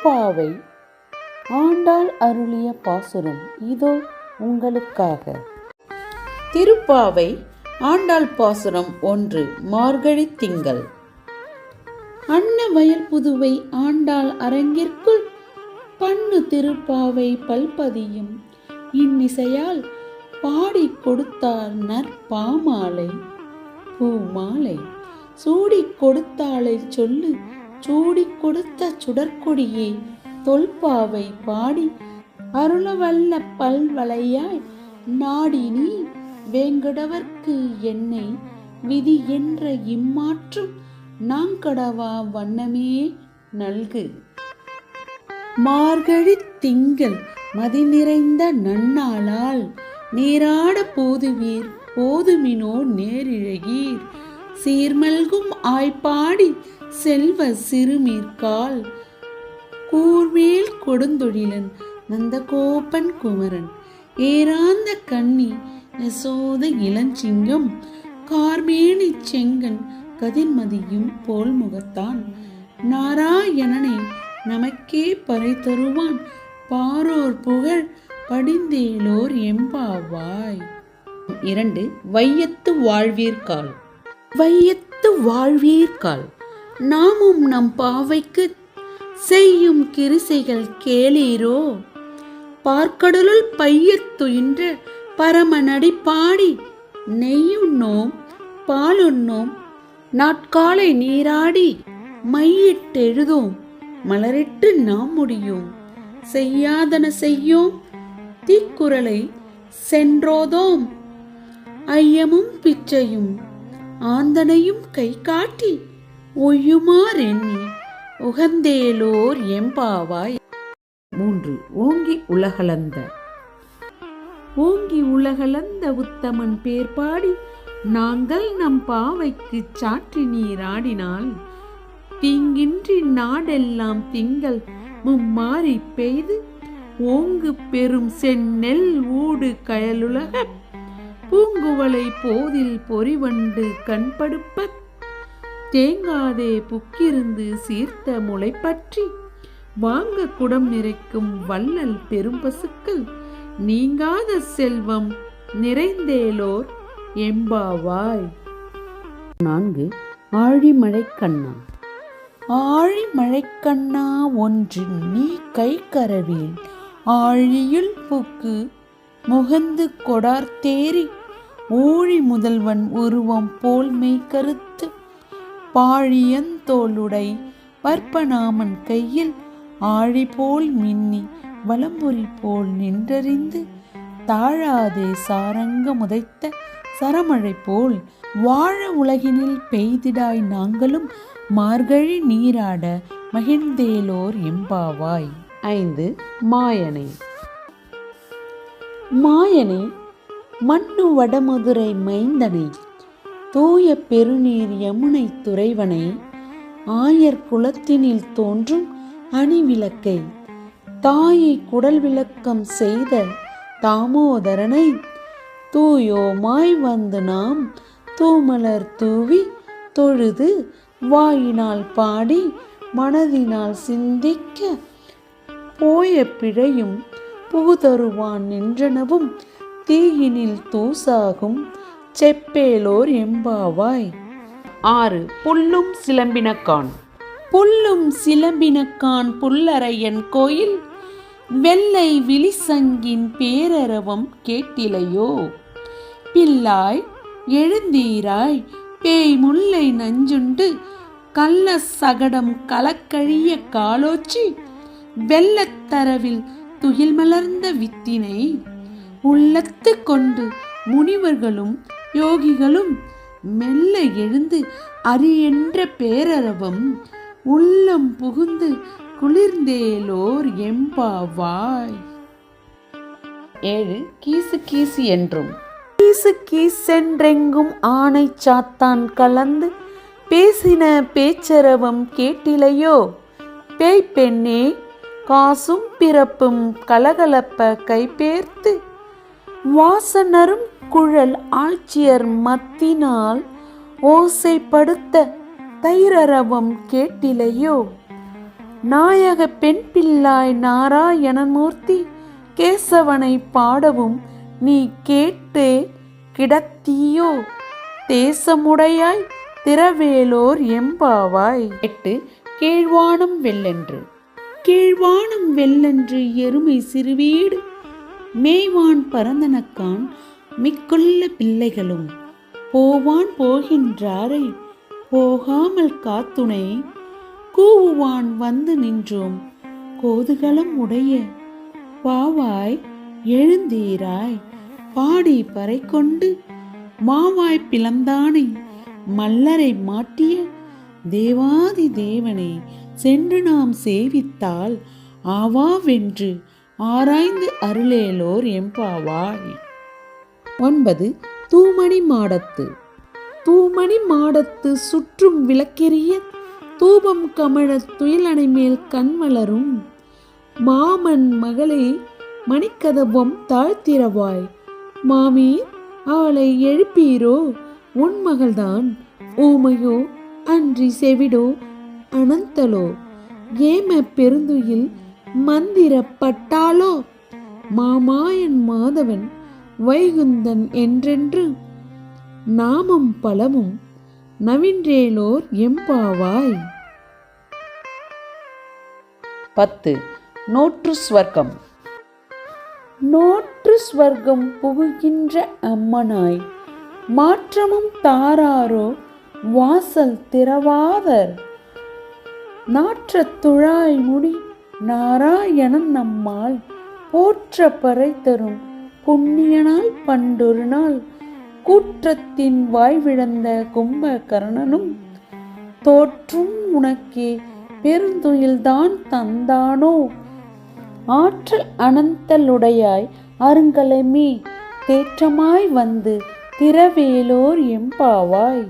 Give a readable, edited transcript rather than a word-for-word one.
திருப்பாவை ஆண்டாள் அருளிய பாசுரம் இதோ உங்களுக்காக. திருப்பாவை ஆண்டாள் பாசுரம் 1. மார்கழி திங்கள். அன்ன வயல் புதுவை ஆண்டாள் அரங்கிற்குள் பண்ணு திருப்பாவை பல்பதியும் இன்னிசையால் பாடி கொடுத்தார் நற்பாமாலை பூமாலை. சூடிக் கொடுத்தாளை சொல்லு சூடிக் கொடுத்த சுடற்கொடியே தொல்பாவை பாடி அருளவல்ல பல்வளையாய் நாடி நீ வேங்கடவர்க்கு என்னை விதி என்ற இம்மாற்றும் நாங்கடவா வண்ணமே நல்கு. மார்கழி திங்கள் மதி நிறைந்த நன்னாளால் நீராட போதுவீர் போதுமினோ நேரிழகீர் சீர்மல்கும் ஆய்ப்பாடி செல்வ சிறுமீர்கால் கூர்வேல் கொடுந்தொழிலன் நந்தகோபன் குமரன் ஏராந்த கண்ணி யசோத இளஞ்சிங்கம் கார்மேனி செங்கன் கதிர்மதியும் போல் முகத்தான் நாராயணனை நமக்கே பறை தருவான் பாரோர் புகழ் படிந்தேலோர் எம்பாவாய். 2. வையத்து வாழ்வீர்கால். வையத்து வாழ்வீர்கால். நாமும் நம் பாவைக்கு செய்யும் கிரிசைகள் கேளீரோ. பார்க்கடலுள் பையத்துயின்ற பரமநடி பாடி நெய்யுண்ணோம் பாலுண்ணோம் நாட்காலை நீராடி மையிட்டெழுதோம் மலரிட்டு நாம் முடியோம் செய்யாதன செய்யோம் தீக்குறளை சென்றோதோம் ஐயமும் பிச்சையும் ஆந்தனையும் கை காட்டி ஒய்யுமாறெண்ணி உகந்தேலோர் எம்பாவாய். 3. ஓங்கி உலகளந்த. ஓங்கி உலகளந்த உத்தமன் பேர் பாடி நாங்கள் நம் பாவைக்கு சாற்றி நீராடினால் தீங்கின்றி நாடெல்லாம் திங்கள் மும்மாறி பெய்து ஓங்கு பெரும் செந்நெல் ஊடு கயலுலக பூங்குவளை போதில் பொறிவண்டு கண்படுப்ப தேங்காதே புக்கிருந்து சீர்த்த முளை பற்றி வாங்க குடம் நிறைக்கும் வள்ளல் பெரும் பசுக்கள் நீங்காத செல்வம் நிறைந்தேலோர் எம்பாவாய். 4. ஆழிமழைக்கண்ணா. ஆழிமழைக்கண்ணா ஒன்று நீ கை கரவேல் ஆழியுள் புக்கு முகந்து கொடார்த்தேரி ஊழி முதல்வன் உருவம் போல் மெய் கருத்து பாழியந்தோளுடை வற்பநாமன் கையில் ஆழி போல் மின்னி வலம்புரி போல் நின்றறிந்து தாழாதே சாரங்க முதைத்த சரமழை போல் வாழ உலகினில் பெய்திடாய் நாங்களும் மார்கழி நீராட மகிழ்ந்தேலோர் எம்பாவாய். 5. மாயனை. மாயனை மண்ணு வடமதுரை மைந்தனை தூய பெருநீர் யமுனை துறைவனை ஆயர் குலத்தினில் தோன்றும் அணிவிளக்கை தாயை குடல் விளக்கம் செய்த தாமோதரனை தூயோமாய் வந்து நாம் தூமலர் தூவி தொழுது வாயினால் பாடி மனதினால் சிந்திக்க போய பிழையும் புகுதருவான் நின்றனவும் தீயினில் தூசாகும் செப்பேலோர் எம்பாவாய். 6. புல்லும் சிலம்பினக்கான். புல்லும் சிலம்பினக்கான் புல்லரையன் கோயில் வெள்ளை விழிசங்கின் பேரரவம் கேட்டிலையோ. பில்லாய் எழுந்தீராய் பேய் முல்லை நஞ்சுண்டு கள்ள சகடம் கலக்கழிய காலோச்சி வெள்ளத்தரவில் துயில் மலர்ந்த வித்தினை உள்ளத்து கொண்டு முனிவர்களும் யோகிகளும் மெல்ல எழுந்து அரியென்ற பேரரவம் உள்ளம் புகுந்து குளிர்ந்தேலோர் எம்பாவாய். 7. கீசு கீசு என்றும். கீசு கீசென்றெங்கும் ஆணை சாத்தான் கலந்து பேசின பேச்சரவம் கேட்டிலையோ. பேய் பெண்ணே காசும் பிறப்பும் கலகலப்ப கைபேர்த்து வாசனரும் குழல் ஆட்சியர் மத்தினால் ஓசைப்படுத்த தைரரவம் கேட்டிலையோ. நாயக பெண் பிள்ளாய் நாராயணமூர்த்தி கேசவனை பாடவும் நீ கேட்டு கிடத்தியோ தேசமுடையாய் திரவேலோர் எம்பாவாய். 8. கீழ்வானம் வெள்ளென்று. கீழ்வானம் வெள்ளென்று எருமை சிறுவீடு மேய்வான் பரந்தனக்கான் மிக்குள்ள பிள்ளைகளும் போவான் போகின்றாரை போகாமல் காத்துணை கூவுவான் வந்து நின்றோம் கோதுகளம் உடைய பாவாய் எழுந்தீராய் பாடி பறை கொண்டு மாவாய் பிளந்தானை மல்லரை மாட்டிய தேவாதி தேவனை சென்று நாம் சேவித்தால் ஆவாவென்று ஆராய்ந்து அருளேலோர் எம்பாவாய். 9. தூமணி மாடத்து. தூமணி மாடத்து சுற்றும் விளக்கெரிய தூபம் கமழ துயிலணை மேல் கண்மலரும் மாமன் மகளே மணிக்கதவம் தாழ்த்திரவாய் மாமீர் அவளை எழுப்பீரோ உன் மகள்தான் ஊமையோ அன்றி செவிடோ அனந்தலோ ஏம பெருந்துயில் மந்திரப்பட்டாளோ மாமாயன் மாதவன் வைகுந்தன் என்றென்று நாமம் பலமும் நவின்றேலோர் எம்பாவாய். 10. நோற்று ஸ்வர்க்கம். நோற்று ஸ்வர்க்கம் புகுகின்ற அம்மனாய் மாற்றமும் தாராரோ வாசல் திறவாதர் நாற்ற துழாய் முடி நாராயணன் நம்மால் போற்ற பறை தரும் புண்ணியனால் பண்டொரு நாள் கூற்றத்தின் வாய்விழந்த கும்பகர்ணனும் தோற்றும் உனக்கே பெருந்துயில்தான் தந்தானோ ஆற்றல் அனந்தலுடையாய் அருங்கலமே தேற்றமாய் வந்து திரவேலோர் எம்பாவாய்.